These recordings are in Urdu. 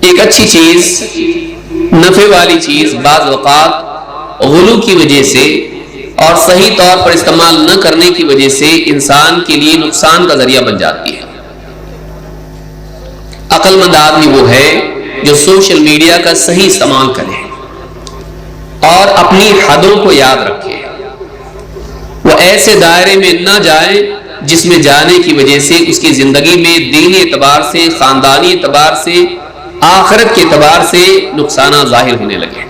ایک اچھی چیز، نفع والی چیز بعض اوقات غلو کی وجہ سے اور صحیح طور پر استعمال نہ کرنے کی وجہ سے انسان کے لیے نقصان کا ذریعہ بن جاتی ہے۔ عقل مند آدمی وہ ہے جو سوشل میڈیا کا صحیح استعمال کرے اور اپنی حدوں کو یاد رکھے، وہ ایسے دائرے میں نہ جائے جس میں جانے کی وجہ سے اس کی زندگی میں دینی اعتبار سے، خاندانی اعتبار سے، آخرت کے اعتبار سے نقصانات ظاہر ہونے لگے۔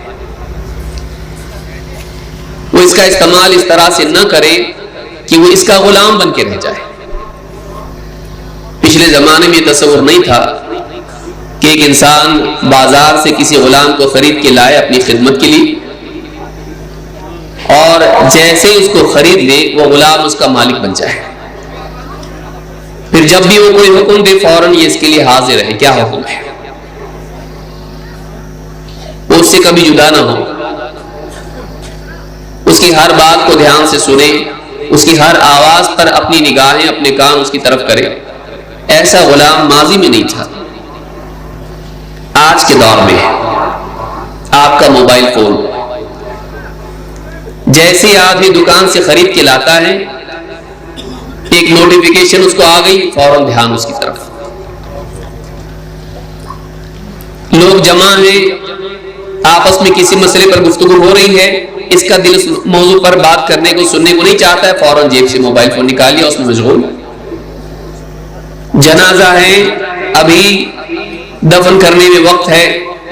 وہ اس کا استعمال اس طرح سے نہ کرے کہ وہ اس کا غلام بن کے رہ جائے۔ پچھلے زمانے میں تصور نہیں تھا کہ ایک انسان بازار سے کسی غلام کو خرید کے لائے اپنی خدمت کے لیے، اور جیسے اس کو خرید لے وہ غلام اس کا مالک بن جائے، پھر جب بھی وہ کوئی حکم دے فوراً یہ اس کے لیے حاضر ہے، کیا حکم ہے، وہ اس سے کبھی جدا نہ ہو، اس کی ہر بات کو دھیان سے سنے، اس کی ہر آواز پر اپنی نگاہیں، اپنے کان اس کی طرف کرے۔ ایسا غلام ماضی میں نہیں تھا۔ آج کے دور میں آپ کا موبائل فون جیسے آدمی دکان سے خرید کے لاتا ہے، ایک نوٹیفیکیشن اس کو آ گئی، فوراً دھیان اس کی طرف۔ لوگ جمع ہیں، آپس میں کسی مسئلے پر گفتگو ہو رہی ہے، اس کا دل اس موضوع پر بات کرنے کو، سننے کو نہیں چاہتا ہے، فوراً جیب سے موبائل فون نکال لیا، اس میں مشغول۔ جنازہ ہے، ابھی دفن کرنے میں وقت ہے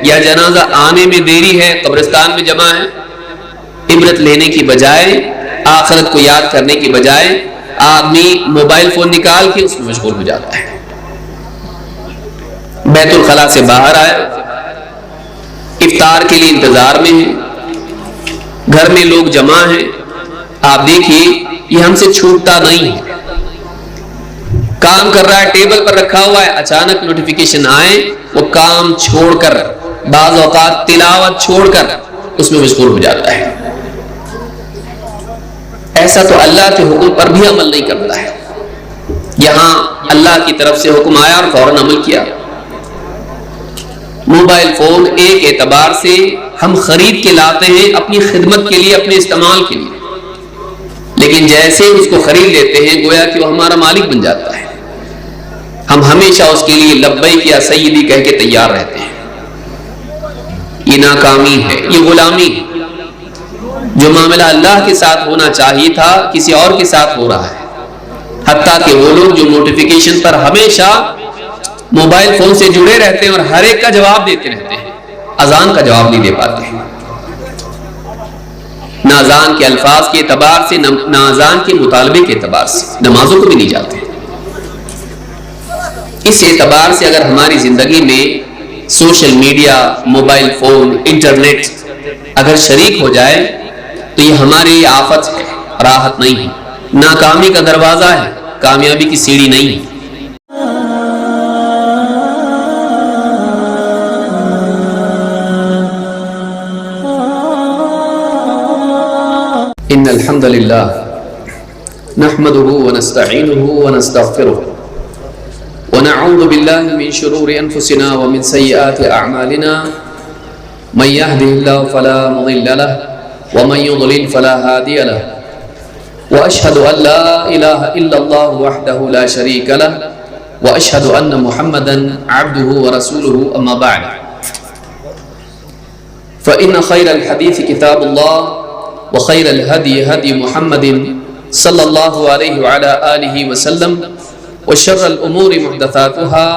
یا جنازہ آنے میں دیری ہے، قبرستان میں جمع ہے، عبرت لینے کی بجائے، آخرت کو یاد کرنے کی بجائے آدمی موبائل فون نکال کے اس میں مشغول ہو جاتا ہے۔ بیت الخلا سے باہر آیا، افطار کے لیے انتظار میں ہے، گھر میں لوگ جمع ہیں، آپ دیکھیے یہ ہم سے چھوٹتا نہیں ہے۔ کام کر رہا ہے، ٹیبل پر رکھا ہوا ہے، اچانک نوٹیفیکیشن آئے، وہ کام چھوڑ کر، بعض اوقات تلاوت چھوڑ کر اس میں مشغول ہو جاتا ہے۔ ایسا تو اللہ کے حکم پر بھی عمل نہیں کرتا ہے۔ یہاں اللہ کی طرف سے حکم آیا اور فوراً عمل کیا۔ موبائل فون ایک اعتبار سے ہم خرید کے لاتے ہیں اپنی خدمت کے لیے، اپنے استعمال کے لیے، لیکن جیسے اس کو خرید لیتے ہیں گویا کہ وہ ہمارا مالک بن جاتا ہے۔ ہم ہمیشہ اس کے لیے لبیک یا سیدی کہہ کے تیار رہتے ہیں۔ یہ ناکامی ہے، یہ غلامی ہے۔ جو معاملہ اللہ کے ساتھ ہونا چاہیے تھا کسی اور کے ساتھ ہو رہا ہے۔ حتیٰ کہ وہ لوگ جو نوٹیفیکیشن پر ہمیشہ موبائل فون سے جڑے رہتے ہیں اور ہر ایک کا جواب دیتے رہتے ہیں، اذان کا جواب نہیں دے پاتے ہیں، نہ اذان کے الفاظ کے اعتبار سے، نہ اذان کے مطالبے کے اعتبار سے، نمازوں کو بھی نہیں جاتے۔ اس اعتبار سے اگر ہماری زندگی میں social media, mobile phone, internet اگر شریک ہو جائے تو یہ ہمارے لیے آفت ہے، راحت نہیں ہے، ناکامی کا دروازہ ہے، کامیابی کی سیڑھی نہیں ہے۔ ان الحمد للہ نحمده ونستعینه ونستغفره ونعوذ بالله من شرور انفسنا ومن سیئات اعمالنا من يهده الله فلا مضل له ومن يضلل فلا هادي له واشهد ان لا اله الا الله وحده لا شريك له واشهد ان محمدا عبده ورسوله اما بعد فان خير الحديث كتاب الله وخير الهدي هدي محمد صلى الله عليه وعلى آله وسلم وشر الأمور محدثاتها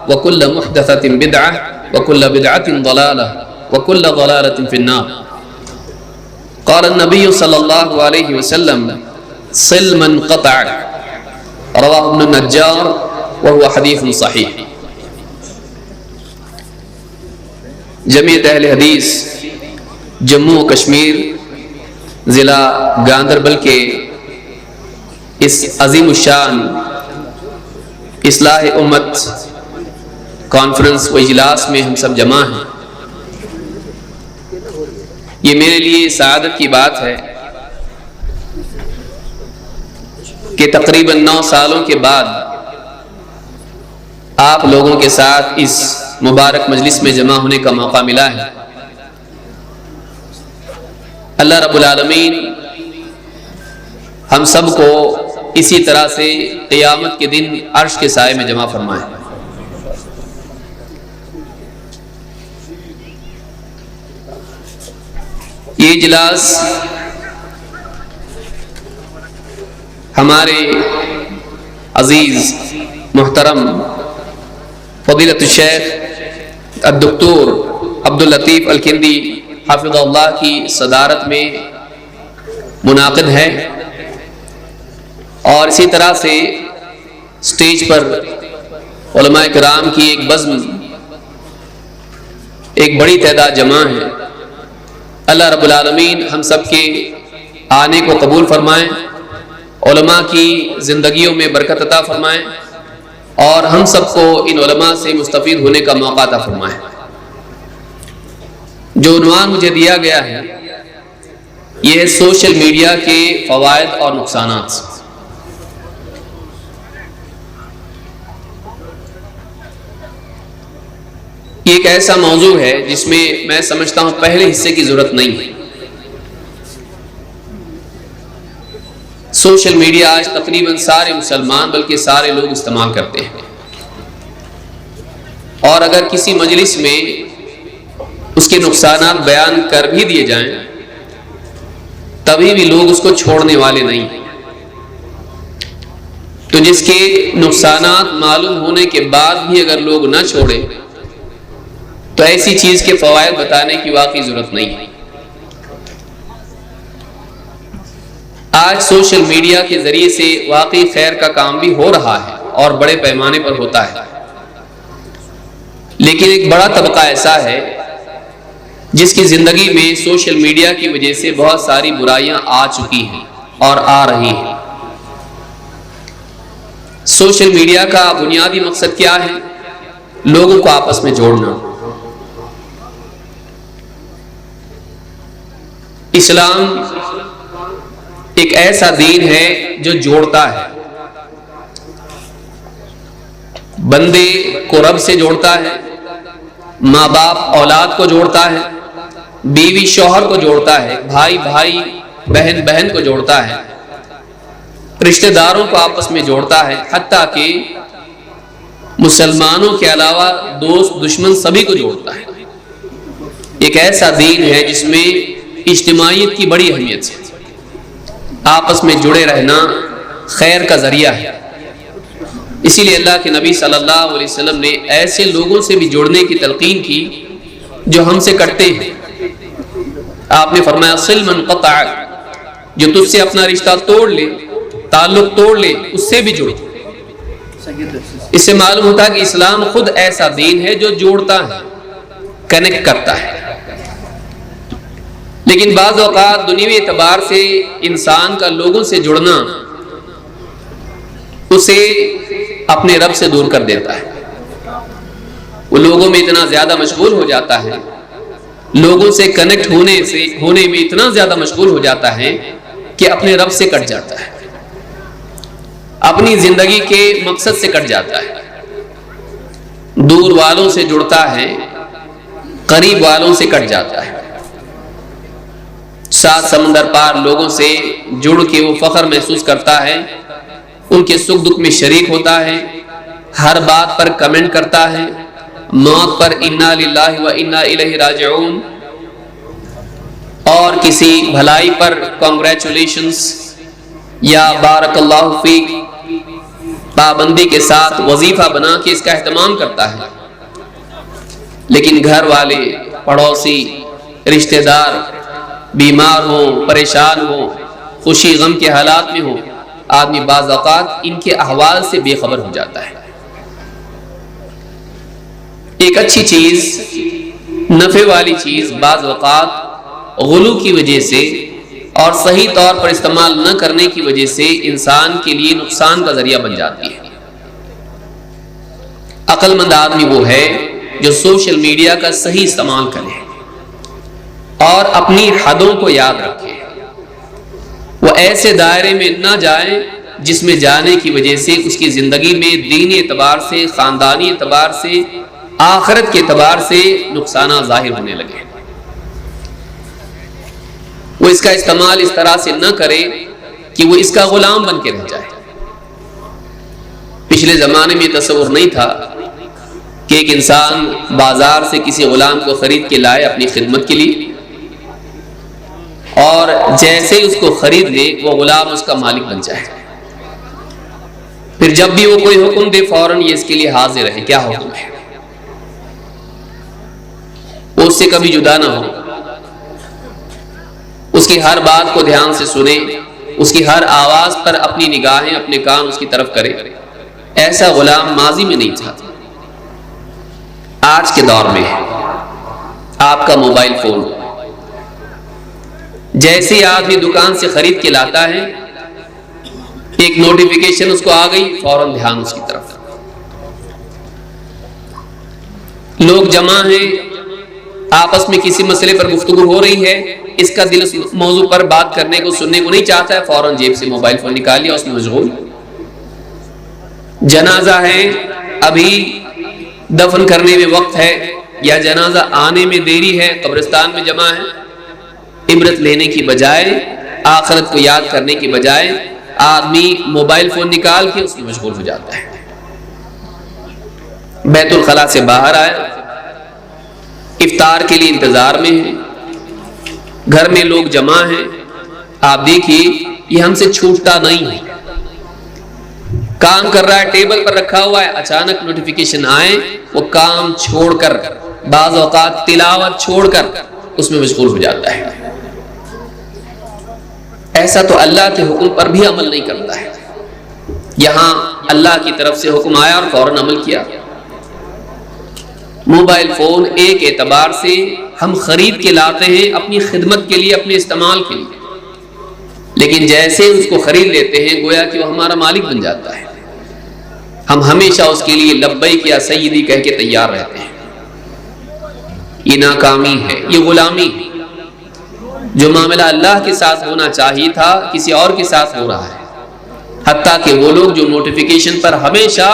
وكل محدثة بدعة وكل بدعة ضلالة وكل ضلالة في النار قال النبي صلى الله عليه وسلم صل من قطعك رواه ابن النجار وهو حديث صحيح۔ جمعیت اہل حدیث جموں و کشمیر ضلع گاندربل کے اس عظیم الشان اصلاح امت کانفرنس و اجلاس میں ہم سب جمع ہیں۔ یہ میرے لیے سعادت کی بات ہے کہ تقریباً 9 سالوں کے بعد آپ لوگوں کے ساتھ اس مبارک مجلس میں جمع ہونے کا موقع ملا ہے۔ اللہ رب العالمین ہم سب کو اسی طرح سے قیامت کے دن عرش کے سائے میں جمع فرمائے۔ یہ اجلاس ہمارے عزیز محترم فضیلت الشیخ الدکتور عبداللطیف الکندی حافظ اللہ کی صدارت میں منعقد ہے، اور اسی طرح سے سٹیج پر علماء کرام کی ایک بزم، ایک بڑی تعداد جمع ہے۔ اللہ رب العالمین ہم سب کے آنے کو قبول فرمائیں، علماء کی زندگیوں میں برکت عطا فرمائیں، اور ہم سب کو ان علماء سے مستفید ہونے کا موقع عطا فرمائیں۔ جو عنوان مجھے دیا گیا ہے یہ ہے سوشل میڈیا کے فوائد اور نقصانات۔ یہ ایک ایسا موضوع ہے جس میں میں سمجھتا ہوں پہلے حصے کی ضرورت نہیں ہے۔ سوشل میڈیا آج تقریباً سارے مسلمان بلکہ سارے لوگ استعمال کرتے ہیں، اور اگر کسی مجلس میں اس کے نقصانات بیان کر بھی دیے جائیں تبھی بھی لوگ اس کو چھوڑنے والے نہیں ہیں۔ تو جس کے نقصانات معلوم ہونے کے بعد بھی اگر لوگ نہ چھوڑیں تو ایسی چیز کے فوائد بتانے کی واقعی ضرورت نہیں ہے۔ آج سوشل میڈیا کے ذریعے سے واقعی خیر کا کام بھی ہو رہا ہے اور بڑے پیمانے پر ہوتا ہے، لیکن ایک بڑا طبقہ ایسا ہے جس کی زندگی میں سوشل میڈیا کی وجہ سے بہت ساری برائیاں آ چکی ہیں اور آ رہی ہیں۔ سوشل میڈیا کا بنیادی مقصد کیا ہے؟ لوگوں کو آپس میں جوڑنا۔ اسلام ایک ایسا دین ہے جو جوڑتا ہے، بندے کو رب سے جوڑتا ہے، ماں باپ اولاد کو جوڑتا ہے، بیوی شوہر کو جوڑتا ہے، بھائی بھائی بہن بہن کو جوڑتا ہے، رشتہ داروں کو آپس میں جوڑتا ہے، حتیٰ کہ مسلمانوں کے علاوہ دوست دشمن سبھی کو جوڑتا ہے۔ ایک ایسا دین ہے جس میں اجتماعیت کی بڑی اہمیت ہے، آپس میں جڑے رہنا خیر کا ذریعہ ہے۔ اسی لیے اللہ کے نبی صلی اللہ علیہ وسلم نے ایسے لوگوں سے بھی جڑنے کی تلقین کی جو ہم سے کٹتے ہیں۔ آپ نے فرمایا صل من قطع، جو تجھ سے اپنا رشتہ توڑ لے، تعلق توڑ لے، اس سے بھی جڑو۔ اس سے معلوم ہوتا ہے کہ اسلام خود ایسا دین ہے جو جوڑتا ہے، کنیکٹ کرتا ہے۔ لیکن بعض اوقات دنیوی اعتبار سے انسان کا لوگوں سے جڑنا اسے اپنے رب سے دور کر دیتا ہے۔ وہ لوگوں میں اتنا زیادہ مشغول ہو جاتا ہے، لوگوں سے کنیکٹ ہونے میں اتنا زیادہ مشغول ہو جاتا ہے کہ اپنے رب سے کٹ جاتا ہے، اپنی زندگی کے مقصد سے کٹ جاتا ہے۔ دور والوں سے جڑتا ہے، قریب والوں سے کٹ جاتا ہے۔ سات سمندر پار لوگوں سے جڑ کے وہ فخر محسوس کرتا ہے، ان کے سکھ دکھ میں شریک ہوتا ہے، ہر بات پر کمنٹ کرتا ہے، موت پر انا للہ و انا الیہ راجعون، اور کسی بھلائی پر کانگریچولیشنز یا بارک اللہ فیک پابندی کے ساتھ وظیفہ بنا کے اس کا اہتمام کرتا ہے۔ لیکن گھر والے، پڑوسی، رشتہ دار بیمار ہوں، پریشان ہوں، خوشی غم کے حالات میں ہوں، آدمی بعض اوقات ان کے احوال سے بے خبر ہو جاتا ہے۔ ایک اچھی چیز، نفع والی چیز بعض اوقات غلو کی وجہ سے اور صحیح طور پر استعمال نہ کرنے کی وجہ سے انسان کے لیے نقصان کا ذریعہ بن جاتی ہے۔ عقل مند آدمی وہ ہے جو سوشل میڈیا کا صحیح استعمال کرے اور اپنی حدوں کو یاد رکھے، وہ ایسے دائرے میں نہ جائے جس میں جانے کی وجہ سے اس کی زندگی میں دینی اعتبار سے، خاندانی اعتبار سے آخرت کے اعتبار سے نقصانات ظاہر ہونے لگے. وہ اس کا استعمال اس طرح سے نہ کرے کہ وہ اس کا غلام بن کے رہ جائے. پچھلے زمانے میں تصور نہیں تھا کہ ایک انسان بازار سے کسی غلام کو خرید کے لائے اپنی خدمت کے لیے، اور جیسے ہی اس کو خرید لے وہ غلام اس کا مالک بن جائے. پھر جب بھی وہ کوئی حکم دے فوراً یہ اس کے لیے حاضر رہے کیا حکم ہے، وہ اس سے کبھی جدا نہ ہو، اس کی ہر بات کو دھیان سے سنے، اس کی ہر آواز پر اپنی نگاہیں اپنے کان اس کی طرف کرے. ایسا غلام ماضی میں نہیں تھا. آج کے دور میں آپ کا موبائل فون، جیسے ہی آدمی دکان سے خرید کے لاتا ہے ایک نوٹیفیکیشن اس کو آ گئی، فوراً دھیان اس کی طرف. لوگ جمع ہیں، آپس میں کسی مسئلے پر گفتگو ہو رہی ہے، اس کا دل اس موضوع پر بات کرنے کو سننے کو نہیں چاہتا ہے، فوراً جیب سے موبائل فون نکال لیا، اس میں مشغول. جنازہ ہے، ابھی دفن کرنے میں وقت ہے یا جنازہ آنے میں دیری ہے، قبرستان میں جمع ہے، عبرت لینے کی بجائے، آخرت کو یاد کرنے کی بجائے آدمی موبائل فون نکال کے اس میں مشغول ہو جاتا ہے. بیت الخلاء سے باہر آیا، افطار کے لیے انتظار میں ہے، گھر میں لوگ جمع ہیں، آپ دیکھیے یہ ہم سے چھوٹتا نہیں ہے. کام کر رہا ہے، ٹیبل پر رکھا ہوا ہے، اچانک نوٹیفیکیشن آئے، وہ کام چھوڑ کر، بعض اوقات تلاوت چھوڑ کر اس میں مشغول ہو جاتا ہے. ایسا تو اللہ کے حکم پر بھی عمل نہیں کرتا ہے. یہاں اللہ کی طرف سے حکم آیا اور فوراً عمل کیا. موبائل فون ایک اعتبار سے ہم خرید کے لاتے ہیں اپنی خدمت کے لیے، اپنے استعمال کے لیے، لیکن جیسے اس کو خرید لیتے ہیں گویا کہ وہ ہمارا مالک بن جاتا ہے. ہم ہمیشہ اس کے لیے لبیک یا سیدی کہہ کے تیار رہتے ہیں. یہ ناکامی ہے، یہ غلامی ہے. جو معاملہ اللہ کے ساتھ ہونا چاہیے تھا کسی اور کے ساتھ ہو رہا ہے. حتیٰ کہ وہ لوگ جو نوٹیفیکیشن پر ہمیشہ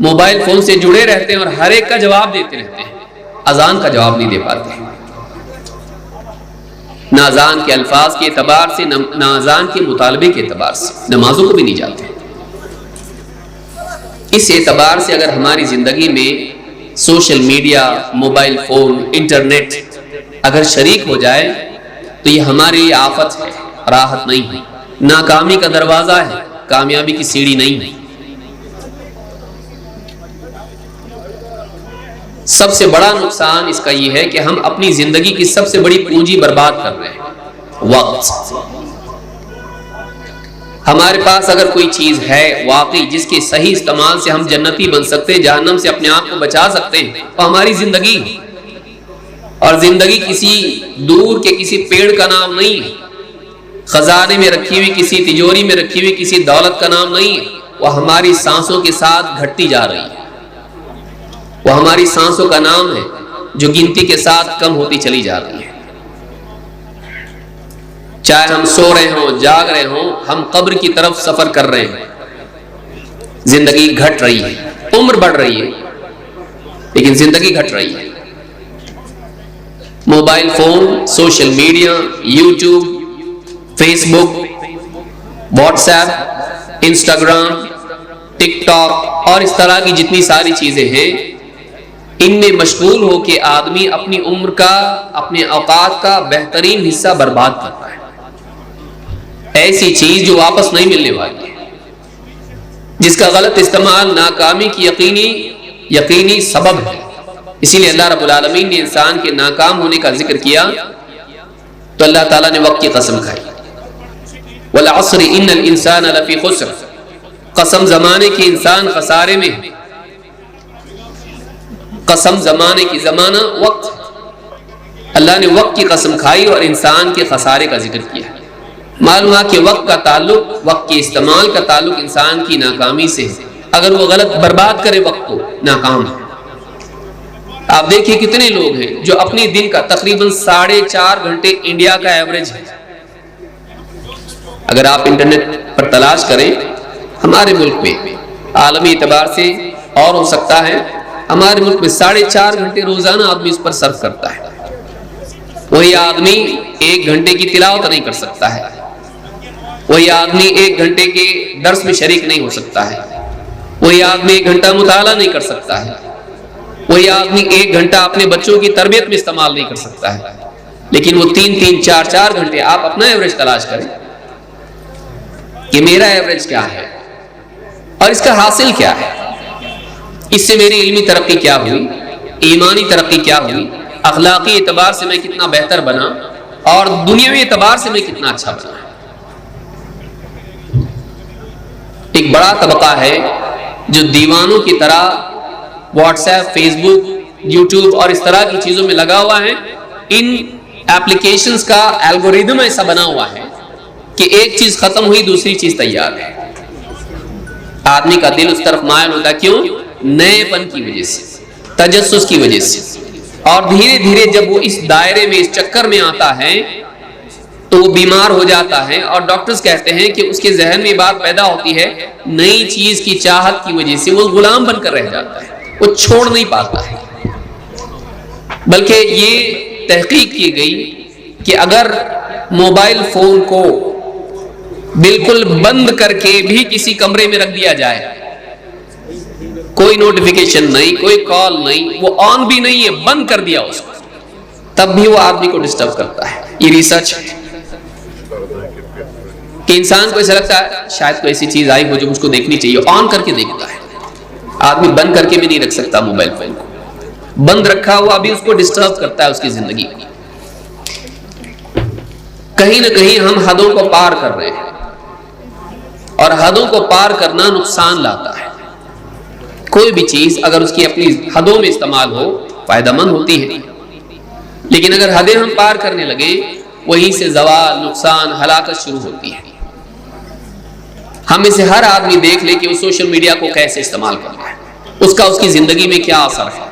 موبائل فون سے جڑے رہتے ہیں اور ہر ایک کا جواب دیتے رہتے ہیں، اذان کا جواب نہیں دے پاتے ہیں. نہ اذان کے الفاظ کے اعتبار سے، نہ اذان کے مطالبے کے اعتبار سے، نمازوں کو بھی نہیں جاتے. اس اعتبار سے اگر ہماری زندگی میں social media, mobile phone, internet اگر شریک ہو جائے تو یہ ہمارے لیے آفت ہے، راحت نہیں ہے، ناکامی کا دروازہ ہے، کامیابی کی سیڑھی نہیں ہے. سب سے بڑا نقصان اس کا یہ ہے کہ ہم اپنی زندگی کی سب سے بڑی پونجی برباد کر رہے ہیں، وقت. ہمارے پاس اگر کوئی چیز ہے واقعی جس کے صحیح استعمال سے ہم جنتی بن سکتے ہیں، جہنم سے اپنے آپ کو بچا سکتے ہیں، تو ہماری زندگی. اور زندگی کسی دور کے کسی پیڑ کا نام نہیں ہے، خزانے میں رکھی ہوئی کسی تجوری میں رکھی ہوئی کسی دولت کا نام نہیں ہے. وہ ہماری سانسوں کے ساتھ گھٹتی جا رہی ہے. وہ ہماری سانسوں کا نام ہے جو گنتی کے ساتھ کم ہوتی چلی جا رہی ہے. چاہے ہم سو رہے ہوں، جاگ رہے ہوں، ہم قبر کی طرف سفر کر رہے ہیں. زندگی گھٹ رہی ہے، عمر بڑھ رہی ہے لیکن زندگی گھٹ رہی ہے. Mobile phone, social media, YouTube, Facebook, WhatsApp, Instagram, TikTok اور اس طرح کی جتنی ساری چیزیں ہیں، ان میں مشغول ہو کے آدمی اپنی عمر کا، اپنے اوقات کا بہترین حصہ برباد کرتا ہے. ایسی چیز جو واپس نہیں ملنے والی ہے، جس کا غلط استعمال ناکامی کی یقینی سبب ہے. اسی لیے اللہ رب العالمین نے انسان کے ناکام ہونے کا ذکر کیا تو اللہ تعالیٰ نے وقت کی قسم کھائی. والعصر ان الانسان لفی خسر، قسم زمانے کی انسان خسارے میں ہے. قسم زمانے کی، زمانہ وقت. اللہ نے وقت کی قسم کھائی اور انسان کے خسارے کا ذکر کیا. معلوم ہے کہ وقت کا تعلق، وقت کے استعمال کا تعلق انسان کی ناکامی سے ہے. اگر وہ غلط برباد کرے وقت کو، ناکام ہے. آپ دیکھیے کتنے لوگ ہیں جو اپنی دن کا تقریباً 4.5 گھنٹے انڈیا کا ایوریج ہے. اگر آپ انٹرنیٹ پر تلاش کریں ہمارے ملک میں، عالمی اعتبار سے اور ہو سکتا ہے ہمارے ملک میں 4.5 گھنٹے روزانہ آدمی اس پر صرف کرتا ہے. وہی آدمی 1 گھنٹے کی تلاوت نہیں کر سکتا ہے, وہی آدمی 1 گھنٹے کے درس میں شریک نہیں ہو سکتا ہے, وہی آدمی 1 گھنٹہ مطالعہ نہیں کر سکتا ہے, وہی آدمی 1 گھنٹہ اپنے بچوں کی تربیت میں استعمال نہیں کر سکتا ہے. لیکن وہ 3 4 گھنٹے, آپ اپنا ایوریج تلاش کریں کہ میرا ایوریج کیا ہے اور اس کا حاصل کیا ہے, اس سے میری علمی ترقی کیا ہوئی, ایمانی ترقی کیا ہوئی, اخلاقی اعتبار سے میں کتنا بہتر بنا اور دنیاوی اعتبار سے میں کتنا اچھا بنا. ایک بڑا طبقہ ہے جو دیوانوں کی طرح واٹس ایپ, فیس بک, یوٹیوب اور اس طرح کی چیزوں میں لگا ہوا ہے. ان ایپلیکیشنز کا الگوریدم ایسا بنا ہوا ہے کہ ایک چیز ختم ہوئی دوسری چیز تیار ہے. آدمی کا دل اس طرف مائل ہوتا ہے, کیوں؟ نئے پن کی وجہ سے, تجسس کی وجہ سے. اور دھیرے دھیرے جب وہ اس دائرے میں, اس چکر میں آتا ہے تو وہ بیمار ہو جاتا ہے. اور ڈاکٹرز کہتے ہیں کہ اس کے ذہن میں بات پیدا ہوتی ہے, نئی چیز کی چاہت کی وجہ سے وہ غلام بن کر رہ جاتا ہے, وہ چھوڑ نہیں پاتا ہے. بلکہ یہ تحقیق کی گئی کہ اگر موبائل فون کو بالکل بند کر کے بھی کسی کمرے میں رکھ دیا جائے, کوئی نوٹیفیکیشن نہیں, کوئی کال نہیں, وہ آن بھی نہیں ہے, بند کر دیا اس کو, تب بھی وہ آدمی کو ڈسٹرب کرتا ہے. یہ ریسرچ ہے کہ انسان کو ایسا لگتا ہے شاید کوئی ایسی چیز آئی ہو جو مجھ کو دیکھنی چاہیے, آن کر کے دیکھتا ہے. آدمی بند کر کے بھی نہیں رکھ سکتا موبائل فون کو, بند رکھا ہوا بھی اس کو ڈسٹرب کرتا ہے اس کی زندگی. کہیں نہ کہیں ہم حدوں کو پار کر رہے ہیں, اور حدوں کو پار کرنا نقصان لاتا ہے. کوئی بھی چیز اگر اس کی اپنی حدوں میں استعمال ہو فائدہ مند ہوتی ہے, لیکن اگر حدیں ہم پار کرنے لگے وہیں سے زوال, نقصان, ہلاکت شروع ہوتی ہے. ہم میں سے ہر آدمی دیکھ لے کہ وہ سوشل میڈیا کو کیسے استعمال کر رہا ہے, اس کا اس کی زندگی میں کیا اثر ہے.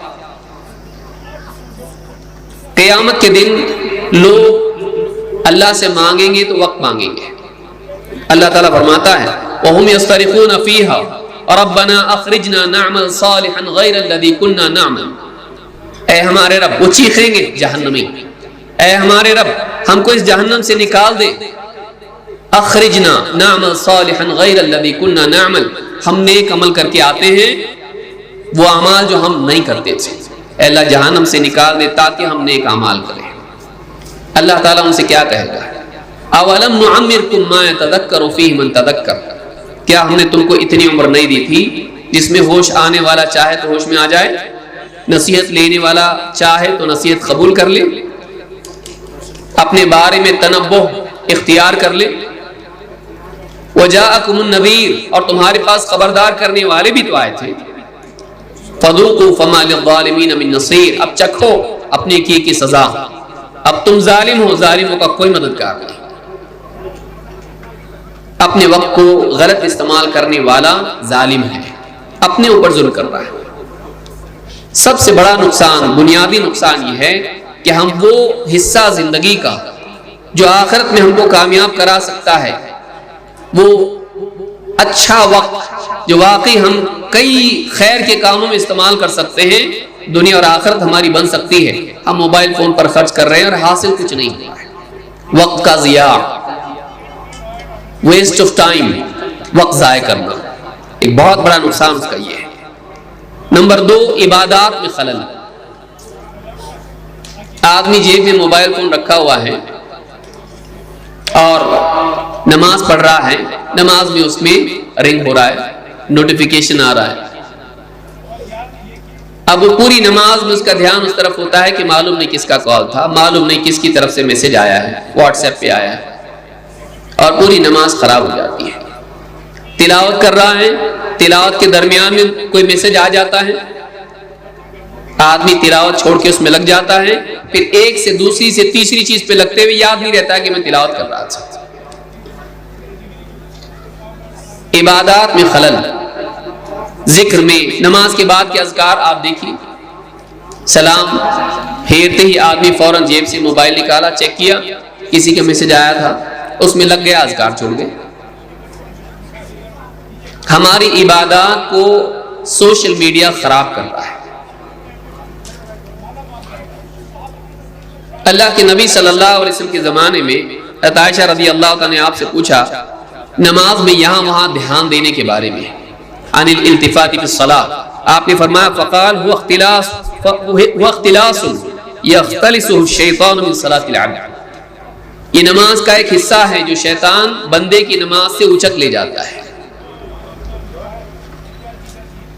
قیامت کے دن لوگ اللہ سے مانگیں گے تو وقت مانگیں گے. اللہ تعالیٰ فرماتا ہے وَهُمْ يَسْتَرِخُونَ فِيهَا رَبَّنَا أَخْرِجْنَا نَعْمَلْ صَالِحًا غَيْرَ الَّذِي كُنَّا نَعْمَلْ. اے ہمارے رب, وہ چیخیں گے جہنمی, اے ہمارے رب ہم کو اس جہنم سے نکال دے. اخرجنا نعمل صالحا غیر الذی كنا نعمل, ہم نیک عمل کر کے آتے ہیں وہ اعمال جو ہم نہیں کرتے تھے. اے اللہ جہنم سے نکال دے تاکہ ہم نیک اعمال کریں. اللہ تعالیٰ ان سے کیا کہے گا, اولم نعمرکم ما یتذکر فیہ من تذکر, کیا ہم نے تم کو اتنی عمر نہیں دی تھی جس میں ہوش آنے والا چاہے تو ہوش میں آ جائے, نصیحت لینے والا چاہے تو نصیحت قبول کر لے, اپنے بارے میں تنبہ اختیار کر لے. وجاءکم النذیر, اور تمہارے پاس خبردار کرنے والے بھی تو آئے تھے. فذوقوا فما للظالمین من نصیر, اب چکھو اپنے کیے کی سزا, اب تم ظالم ہو, ظالموں کا کوئی مددگار نہیں. اپنے وقت کو غلط استعمال کرنے والا ظالم ہے, اپنے اوپر ظلم کر رہا ہے. سب سے بڑا نقصان, بنیادی نقصان یہ ہے کہ ہم وہ حصہ زندگی کا جو آخرت میں ہم کو کامیاب کرا سکتا ہے, وہ اچھا وقت جو واقعی ہم کئی خیر کے کاموں میں استعمال کر سکتے ہیں, دنیا اور آخرت ہماری بن سکتی ہے, ہم موبائل فون پر خرچ کر رہے ہیں اور حاصل کچھ نہیں ہوا ہے. وقت کا ضیاع, ویسٹ آف ٹائم, وقت ضائع کرنا, ایک بہت بڑا نقصان اس کا یہ ہے. نمبر 2, عبادات میں خلل. آدمی جیب میں موبائل فون رکھا ہوا ہے اور نماز پڑھ رہا ہے, نماز میں اس میں رنگ ہو رہا ہے, نوٹیفیکیشن آ رہا ہے. اب وہ پوری نماز میں اس کا دھیان اس طرف ہوتا ہے کہ معلوم نہیں کس کا کال تھا, معلوم نہیں کس کی طرف سے میسج آیا ہے, واٹس ایپ پہ آیا ہے, اور پوری نماز خراب ہو جاتی ہے. تلاوت کر رہا ہے, تلاوت کے درمیان میں کوئی میسج آ جاتا ہے, آدمی تلاوت چھوڑ کے اس میں لگ جاتا ہے, پھر ایک سے دوسری سے تیسری چیز پہ لگتے ہوئے یاد نہیں رہتا کہ میں تلاوت کر رہا تھا. عبادات میں خلل, ذکر میں, نماز کے بعد کے اذکار آپ دیکھیے, سلام پھیرتے ہی آدمی فوراً جیب سے موبائل نکالا, چیک کیا کسی کا میسج آیا تھا, اس میں لگ گیا, اذکار چھوڑ گئے. ہماری عبادات کو سوشل میڈیا خراب کر رہا ہے. اللہ کے نبی صلی اللہ علیہ وسلم کے زمانے میں عائشہ رضی اللہ تعالیٰ نے آپ سے پوچھا نماز میں یہاں وہاں دھیان دینے کے بارے میں، عن الالتفات فی الصلاۃ، آپ نے فرمایا فقال هو اختلاس یختلسه الشیطان من صلاۃ العبد، یہ نماز کا ایک حصہ ہے جو شیطان بندے کی نماز سے اچک لے جاتا ہے۔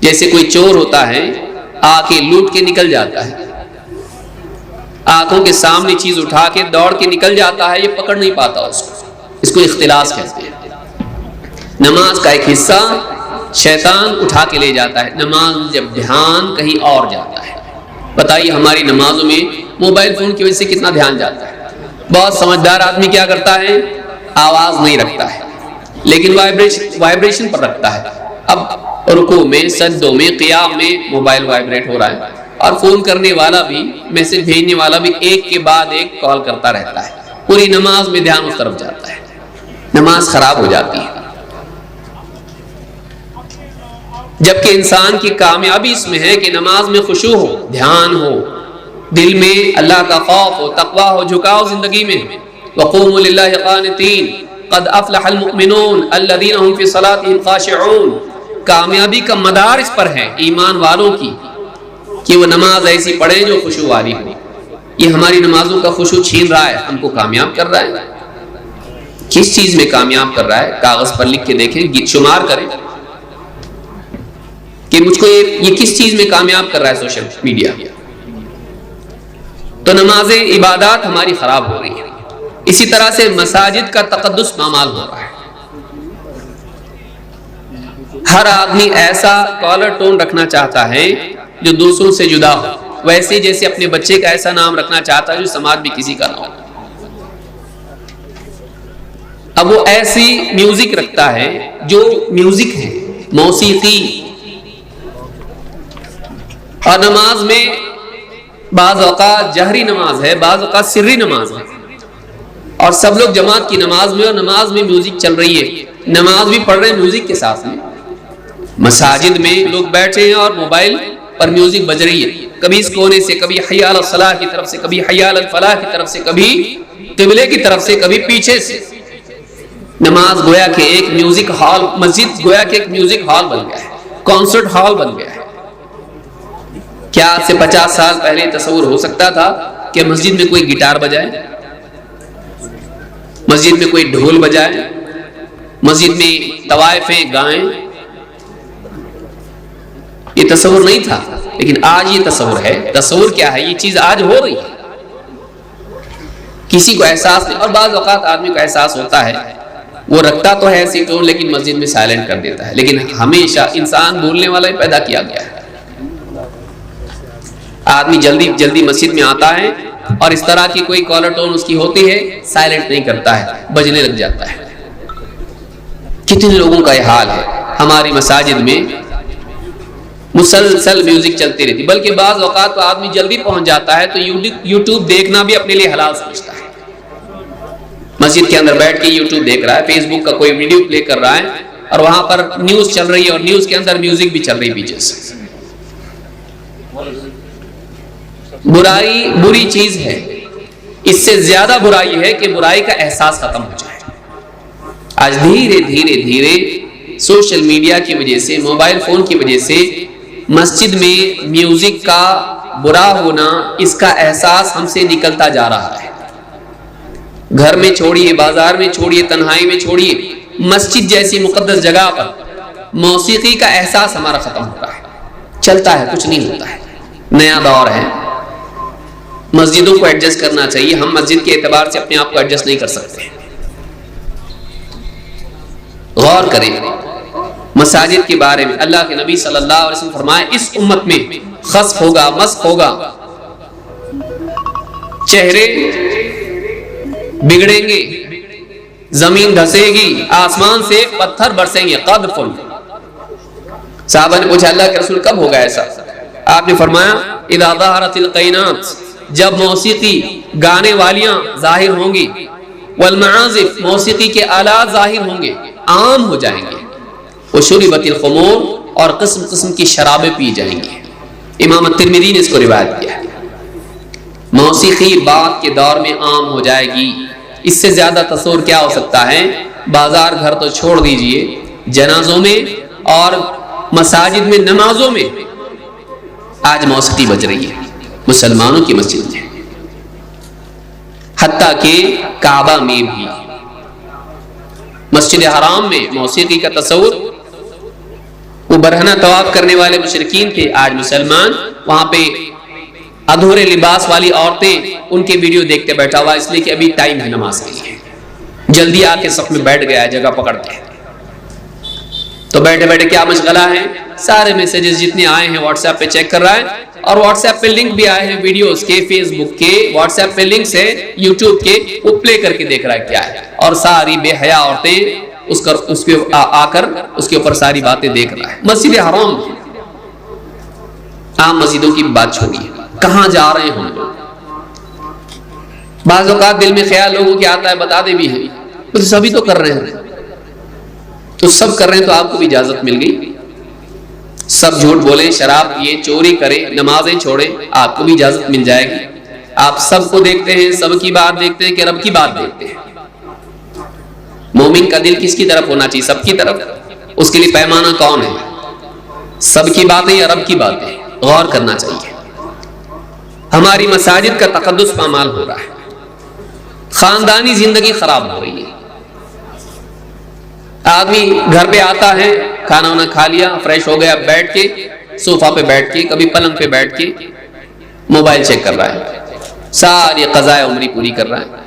جیسے کوئی چور ہوتا ہے آ کے لوٹ کے نکل جاتا ہے، آنکھوں کے سامنے چیز اٹھا کے دوڑ کے نکل جاتا ہے، یہ پکڑ نہیں پاتا اس کو اختلاس کہتے ہیں۔ نماز کا ایک حصہ شیطان اٹھا کے لے جاتا ہے، نماز جب دھیان کہیں اور جاتا ہے۔ بتائیے ہماری نمازوں میں موبائل فون کی وجہ سے کتنا دھیان جاتا ہے۔ بہت سمجھدار آدمی کیا کرتا ہے، آواز نہیں رکھتا ہے لیکن وائبریشن پر رکھتا ہے۔ اب رکوع میں، سجدوں میں، قیام میں موبائل وائبریٹ ہو رہا ہے، اور فون کرنے والا بھی، میسج بھیجنے والا بھی ایک کے بعد ایک کال کرتا رہتا ہے، پوری نماز میں دھیان اس طرف جاتا ہے، نماز خراب ہو جاتی ہے۔ جبکہ انسان کی کامیابی اس میں ہے کہ نماز میں خشوع ہو، دھیان ہو، دل میں اللہ کا خوف ہو، تقویٰ ہو، جھکاؤ زندگی میں۔ وقوموا للہ قانتین قد افلح المؤمنون الذین هم فی صلاتهم خاشعون، کامیابی کا مدار اس پر ہے ایمان والوں کی کہ وہ نماز ایسی پڑھیں جو خشوع والی ہو۔ یہ ہماری نمازوں کا خشوع چھین رہا ہے، ہم کو کامیاب کر رہا ہے۔ کس چیز میں کامیاب کر رہا ہے؟ کاغذ پر لکھ کے دیکھیں، شمار کریں کہ مجھ کو یہ کس چیز میں کامیاب کر رہا ہے سوشل میڈیا۔ تو نمازیں، عبادات ہماری خراب ہو رہی ہیں۔ اسی طرح سے مساجد کا تقدس پامال ہو رہا ہے۔ ہر آدمی ایسا کالر ٹون رکھنا چاہتا ہے جو دوسروں سے جدا ہو، ویسے جیسے اپنے بچے کا ایسا نام رکھنا چاہتا ہے جو سماج بھی کسی کا نہ ہو۔ اب وہ ایسی میوزک رکھتا ہے جو میوزک ہے، موسیقی۔ اور نماز میں بعض اوقات جہری نماز ہے، بعض اوقات سری نماز ہے، اور سب لوگ جماعت کی نماز میں، اور نماز میں میوزک چل رہی ہے، نماز بھی پڑھ رہے ہیں میوزک کے ساتھ میں۔ مساجد میں لوگ بیٹھے ہیں اور موبائل پر میوزک بج رہی ہے، کبھی اس کونے سے، کبھی حی علی الصلاح کی طرف سے، کبھی حی علی الفلاح کی طرف سے، کبھی قبلے کی طرف سے، کبھی پیچھے سے۔ نماز گویا کہ ایک میوزک ہال، مسجد گویا کہ ایک میوزک ہال بن گیا ہے، کانسرٹ ہال بن گیا ہے۔ کیا آج سے 50 سال پہلے تصور ہو سکتا تھا کہ مسجد میں کوئی گٹار بجائے، مسجد میں کوئی ڈھول بجائے، مسجد میں طوائفیں گائیں؟ یہ تصور نہیں تھا، لیکن آج یہ تصور ہے۔ تصور کیا ہے؟ یہ چیز آج ہو رہی ہے، کسی کو احساس نہیں۔ اور بعض اوقات آدمی کو احساس ہوتا ہے، وہ رکھتا تو ہے ایسی ٹون لیکن مسجد میں سائلنٹ کر دیتا ہے۔ لیکن ہمیشہ انسان بولنے والا ہی پیدا کیا گیا ہے۔ آدمی جلدی جلدی مسجد میں آتا ہے اور اس طرح کی کوئی کالر ٹون اس کی ہوتی ہے، سائلنٹ نہیں کرتا ہے، بجنے لگ جاتا ہے۔ کتنے لوگوں کا یہ حال ہے ہماری مساجد میں، مسلسل میوزک چلتی رہتی، بلکہ بعض اوقات تو آدمی جلدی پہنچ جاتا ہے تو یوٹیوب دیکھنا بھی اپنے لیے حلال سمجھتا ہے۔ مسجد کے اندر بیٹھ کے یوٹیوب دیکھ رہا ہے، فیس بک کا کوئی ویڈیو پلے کر رہا ہے، اور وہاں پر نیوز چل رہی ہے، اور نیوز کے اندر میوزک بھی چل رہی پیچھے سے۔ برائی بری چیز ہے، اس سے زیادہ برائی ہے کہ برائی کا احساس ختم ہو جائے۔ آج دھیرے دھیرے دھیرے سوشل میڈیا کی وجہ سے، موبائل فون کی وجہ سے مسجد میں میوزک کا برا ہونا، اس کا احساس ہم سے نکلتا جا رہا ہے۔ گھر میں چھوڑیے، بازار میں چھوڑیے، تنہائی میں چھوڑیے، مسجد جیسی مقدس جگہ پر موسیقی کا احساس ہمارا ختم ہو رہا ہے۔ چلتا ہے، کچھ نہیں ہوتا ہے، نیا دور ہے۔ مسجدوں کو ایڈجسٹ کرنا چاہیے، ہم مسجد کے اعتبار سے اپنے آپ کو ایڈجسٹ نہیں کر سکتے۔ غور کریں مساجد کے بارے میں۔ اللہ کے نبی صلی اللہ علیہ وسلم فرمائے اس امت میں خسف ہوگا، مسخ ہوگا، چہرے بگڑیں گے، زمین دھسے گی، آسمان سے پتھر برسیں گے، قذف۔ صحابہ نے پوچھا اللہ کے رسول کب ہوگا ایسا؟ آپ نے فرمایا اذا ظہرت القینات، جب موسیقی گانے والیاں ظاہر ہوں گی، والمعازف موسیقی کے آلات ظاہر ہوں گے، عام ہو جائیں گے، وشربت الخمور اور قسم قسم کی شرابیں پی جائیں گی۔ امام الترمذی نے اس کو روایت کیا ہے۔ موسیقی بعد کے دور میں عام ہو جائے گی. اس سے زیادہ تصور کیا ہو سکتا ہے؟ بازار گھر تو چھوڑ دیجئے، جنازوں میں اور مساجد میں نمازوں میں آج موسیقی بج رہی ہے مسلمانوں کی مسجد میں، حتیٰ کہ کعبہ میں بھی. مسجد حرام میں موسیقی کا تصور، وہ برہنہ طواف کرنے والے مشرکین تھے، آج مسلمان وہاں پہ ادھورے لباس والی عورتیں ان کے ویڈیو دیکھتے بیٹھا ہوا، اس لیے کہ ابھی ٹائم ہے نماز کے لیے، جلدی آ کے صف میں بیٹھ گیا ہے جگہ پکڑ کے. تو بیٹھے بیٹھے کیا مشغلہ ہے؟ سارے میسیجز جتنے آئے ہیں واٹس ایپ پہ چیک کر رہا ہے، اور واٹس ایپ پہ لنک بھی آئے ہیں ویڈیوز کے، فیس بک کے، واٹس ایپ پہ لنکس ہے، یوٹیوب کے، وہ پلے کر کے دیکھ رہا ہے کیا ہے، اور ساری بے حیا عورتیں اس پہ آ کر اس کے اوپر ساری باتیں دیکھ رہا ہے. مسجد حرام، عام مسجدوں کی بات چھوڑیے، کہاں جا رہے ہیں ہم لوگ؟ بعض اوقات دل میں خیال لوگوں کے آتا ہے، بتا دے بھی ہیں تو سبھی تو کر رہے ہیں، تو سب کر رہے ہیں تو آپ کو بھی اجازت مل گئی. سب جھوٹ بولیں، شراب پیے، چوری کریں، نمازیں چھوڑیں، آپ کو بھی اجازت مل جائے گی. آپ سب کو دیکھتے ہیں، سب کی بات دیکھتے ہیں کہ رب کی بات دیکھتے ہیں. مومن کا دل کس کی طرف ہونا چاہیے؟ سب کی طرف. اس کے لیے پیمانہ کون ہے؟ سب کی باتیں یا رب کی باتیں؟ غور کرنا چاہیے. ہماری مساجد کا تقدس پامال ہو رہا ہے، خاندانی زندگی خراب ہو رہی ہے. آدمی گھر پہ آتا ہے، کھانا وانا کھا لیا، فریش ہو گیا، بیٹھ کے صوفہ پہ بیٹھ کے، کبھی پلنگ پہ بیٹھ کے موبائل چیک کر رہا ہے، ساری قضائے عمری پوری کر رہا ہے.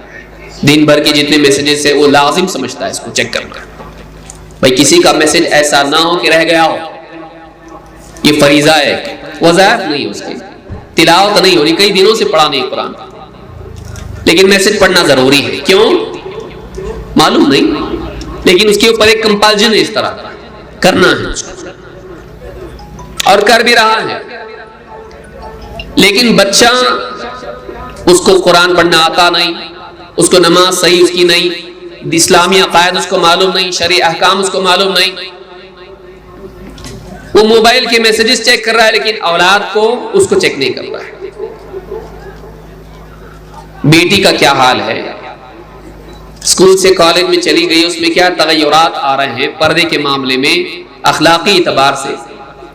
دن بھر کے جتنے میسیجز سے وہ لازم سمجھتا ہے اس کو چیک کرنا. بھائی کسی کا میسیج ایسا نہ ہو کہ رہ گیا ہو. یہ فریضہ ہے، وظائف نہیں ہے، اس کی تلاوت نہیں ہو رہی، کئی دنوں سے پڑھا نہیں قرآن، لیکن میسیج پڑھنا ضروری ہے. کیوں؟ معلوم نہیں، لیکن اس کے اوپر ایک کمپلژن ہے، اس طرح کرنا ہے اور کر بھی رہا ہے. لیکن بچہ، اس کو قرآن پڑھنا آتا نہیں، اس کو نماز صحیح اس کی نہیں، اسلامی عقائد اس کو معلوم نہیں، شرعی احکام اس کو معلوم نہیں، وہ موبائل کے میسیجز چیک کر رہا ہے، لیکن اولاد کو اس کو چیک نہیں کر رہا ہے. بیٹی کا کیا حال ہے؟ اسکول سے کالج میں چلی گئی، اس میں کیا تغیرات آ رہے ہیں پردے کے معاملے میں، اخلاقی اعتبار سے.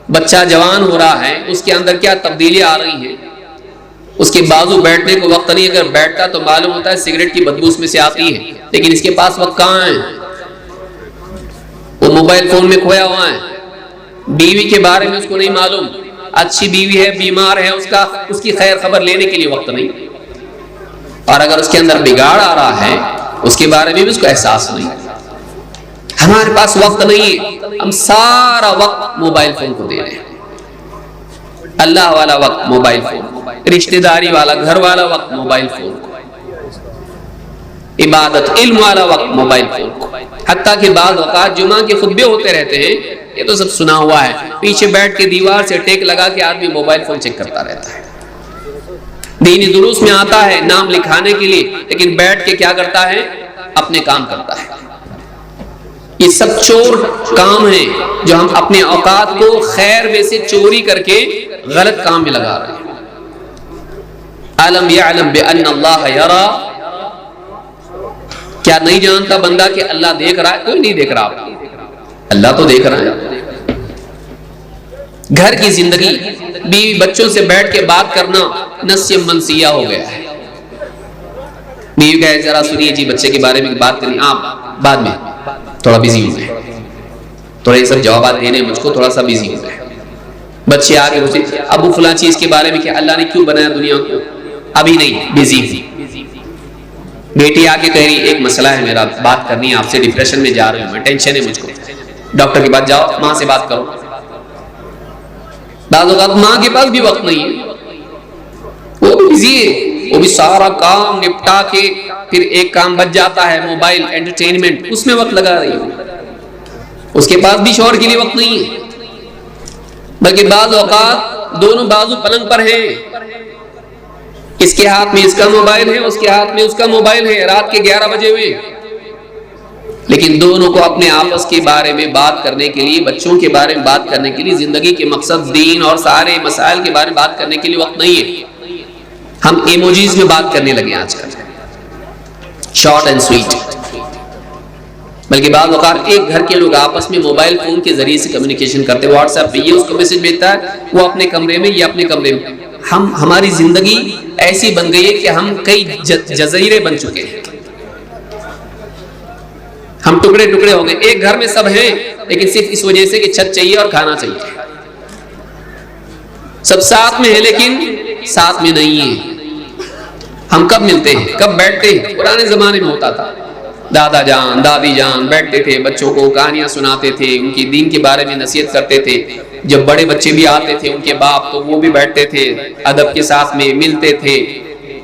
بچہ جوان ہو رہا ہے، اس کے اندر کیا تبدیلیاں آ رہی ہیں. اس کے بازو بیٹھنے کو وقت نہیں، اگر بیٹھتا تو معلوم ہوتا ہے سگریٹ کی بدبو اس میں سے آتی ہے، لیکن اس کے پاس وقت کہاں ہے؟ وہ موبائل فون میں کھویا ہوا ہے. بیوی کے بارے میں اس کو نہیں معلوم، اچھی بیوی ہے، بیمار ہے، اس کی خیر خبر لینے کے لیے وقت نہیں. اور اگر اس کے اندر بگاڑ آ رہا ہے اس کے بارے میں بھی اس کو احساس نہیں. ہمارے پاس وقت نہیں ہے، ہم سارا وقت موبائل فون کو دے رہے ہیں. اللہ والا وقت موبائل فون، رشتہ داری والا، گھر والا وقت موبائل فون کو، عبادت علم والا وقت موبائل فون کو. حتیٰ کہ بعض اوقات جمعہ کے خطبے ہوتے رہتے ہیں، یہ تو سب سنا ہوا ہے، پیچھے بیٹھ کے دیوار سے ٹیک لگا کے آدمی موبائل فون چیک کرتا رہتا ہے. دینی دروس میں آتا ہے نام لکھانے کے لیے، لیکن بیٹھ کے کیا کرتا ہے؟ اپنے کام کرتا ہے. یہ سب چور کام ہیں جو ہم اپنے اوقات کو خیر میں سے چوری کر کے غلط کام میں لگا رہے ہیں. علم یعلم بان اللہ یرا، کیا نہیں جانتا بندہ کہ اللہ دیکھ رہا ہے؟ کوئی نہیں دیکھ رہا، اللہ تو دیکھ رہا ہے. گھر کی زندگی، بیوی بچوں سے بیٹھ کے بات کرنا نسیہ منسیہ ہو گیا ہے. بیوی کہے ذرا سنیے جی بچے کے بارے میں بات کریں، آپ بعد میں، تھوڑا بزی ہو گئے، تھوڑا یہ سب جوابات دینے مجھ کو تھوڑا سا بزی ہو گئے. بچے آگے ہوتے ابو فلاں چیز کے بارے میں کہ اللہ نے کیوں بنایا دنیا کو، ابھی نہیں، بزی تھی. بیٹی آگے کہہ رہی ایک مسئلہ ہے میرا، بات کرنی ہے آپ سے، ڈپریشن میں جا رہی ہوں میں، ٹینشن ہے مجھ کو. ڈاکٹر کے پاس جاؤ، ماں سے بات کرو. بعض اوقات ماں کے پاس بھی وقت نہیں ہے، وہ بھی بزی ہے، وہ بھی سارا کام نپٹا کے پھر ایک کام بچ جاتا ہے موبائل انٹرٹینمنٹ، اس میں وقت لگا رہی ہے. اس کے پاس بھی شوہر کے لیے وقت نہیں ہے، بلکہ بعض اوقات دونوں بازو پلنگ پر ہیں، اس کے ہاتھ میں اس کا موبائل ہے، اس کے ہاتھ میں اس کا موبائل ہے، رات کے 11 بجے ہوئے، لیکن دونوں کو اپنے آپس کے بارے میں بات کرنے کے لیے، بچوں کے بارے میں بات کرنے کے لیے، زندگی کے مقصد، دین اور سارے مسائل کے بارے میں بات کرنے کے لیے وقت نہیں ہے. ہم ایموجیز میں بات کرنے لگے آج کل، شارٹ اینڈ سویٹ. بلکہ بعض اوقات ایک گھر کے لوگ آپس میں موبائل فون کے ذریعے سے کمیونیکیشن کرتے ہیں. واٹس ایپ پہ یہ اس کو میسج بھیجتا ہے، وہ اپنے کمرے میں، یہ اپنے کمرے میں. ہماری زندگی ایسی بن گئی ہے کہ ہم کئی جزیرے بن چکے ہیں. ہم ٹکڑے ٹکڑے ہو گئے. ایک گھر میں سب ہیں لیکن صرف اس وجہ سے کہ چھت چاہیے اور کھانا چاہیے. سب ساتھ میں ہیں لیکن ساتھ میں نہیں ہیں. ہم کب ملتے ہیں، کب بیٹھتے ہیں؟ پرانے زمانے میں ہوتا تھا، دادا جان دادی جان بیٹھتے تھے، بچوں کو کہانیاں سناتے تھے، ان کی دین کے بارے میں نصیحت کرتے تھے. جب بڑے بچے بھی آتے تھے ان کے باپ، تو وہ بھی بیٹھتے تھے، ادب کے ساتھ میں ملتے تھے.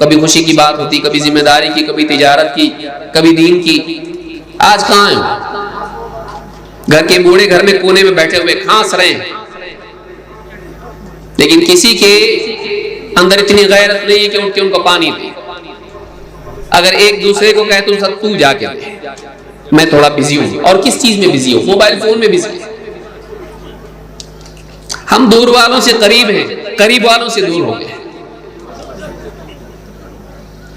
کبھی خوشی کی بات ہوتی، کبھی ذمہ داری کی، کبھی تجارت کی، کبھی دین کی. آج کہاں ہیں؟ گھر کے بوڑھے گھر میں کونے میں بیٹھے ہوئے کھانس رہے ہیں، لیکن کسی کے اندر اتنی غیرت نہیں ہے کہ اٹھ کے ان کو پانی دے. اگر ایک دوسرے کو کہے تو جا کے دے، میں تھوڑا بزی ہوں. اور کس چیز میں بزی ہوں؟ موبائل فون میں بزی ہے. ہم دور والوں سے قریب ہیں، قریب والوں سے دور ہو گئے.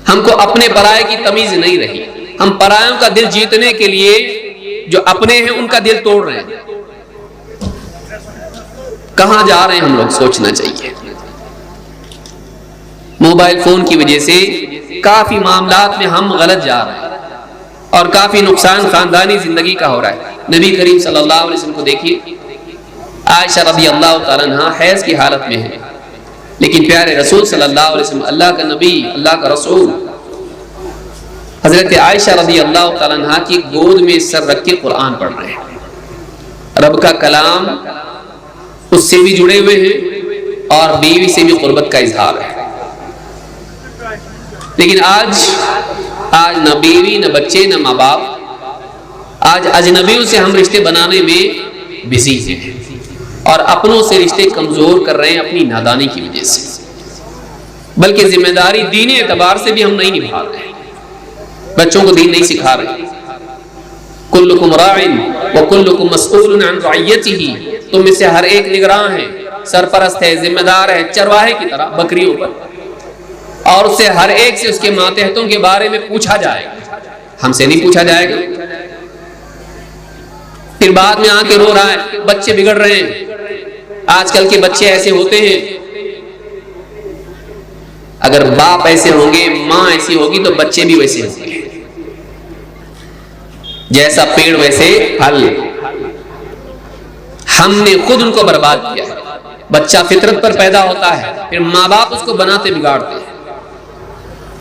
ہم کو اپنے پرائے کی تمیز نہیں رہی. ہم پرایوں کا دل جیتنے کے لیے جو اپنے ہیں ان کا دل توڑ رہے ہیں. کہاں جا رہے ہیں ہم لوگ؟ سوچنا چاہیے. موبائل فون کی وجہ سے کافی معاملات میں ہم غلط جا رہے ہیں اور کافی نقصان خاندانی زندگی کا ہو رہا ہے. نبی کریم صلی اللہ علیہ وسلم کو دیکھیے، عائشہ رضی اللہ تعالیٰ عنہ حیض کی حالت میں ہے، لیکن پیارے رسول صلی اللہ علیہ وسلم، اللہ کا نبی، اللہ کا رسول، حضرت عائشہ رضی اللہ تعالیٰ عنہ کی گود میں سر رکھ کے قرآن پڑھ رہے ہیں. رب کا کلام اس سے بھی جڑے ہوئے ہیں اور بیوی سے بھی قربت کا اظہار ہے. لیکن آج نہ بیوی، نہ بچے، نہ ماں باپ، آج اجنبیوں سے ہم رشتے بنانے میں بزی ہیں اور اپنوں سے رشتے کمزور کر رہے ہیں اپنی نادانی کی وجہ سے. بلکہ ذمہ داری دینی اعتبار سے بھی ہم نہیں نبھا رہے ہیں. بچوں کو دین نہیں سکھا رہے. کلکم راع وکلکم مسئول عن رعیتہ، تم میں سے ہر ایک نگراں ہے، سرپرست ہے، ذمہ دار ہے، چرواہے کی طرح بکریوں پر، اور اس سے ہر ایک سے اس کے ماتحتوں کے بارے میں پوچھا جائے گا. ہم سے نہیں پوچھا جائے گا. پھر بعد میں آ کے رو رہا ہے بچے بگڑ رہے ہیں. آج کل کے بچے ایسے ہوتے ہیں. اگر باپ ایسے ہوں گے، ماں ایسی ہوگی، تو بچے بھی ویسے ہوں گے. جیسا پیڑ ویسے پھل. ہم نے خود ان کو برباد کیا ہے. بچہ فطرت پر پیدا ہوتا ہے، پھر ماں باپ اس کو بناتے بگاڑتے ہیں.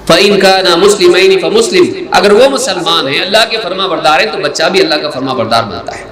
فَإِن كَانَ مُسْلِمَيْنِ فَمُسْلِمٌ، اگر وہ مسلمان ہیں، اللہ کے فرما بردار ہیں، تو بچہ بھی اللہ کا فرما بردار بنتا ہے.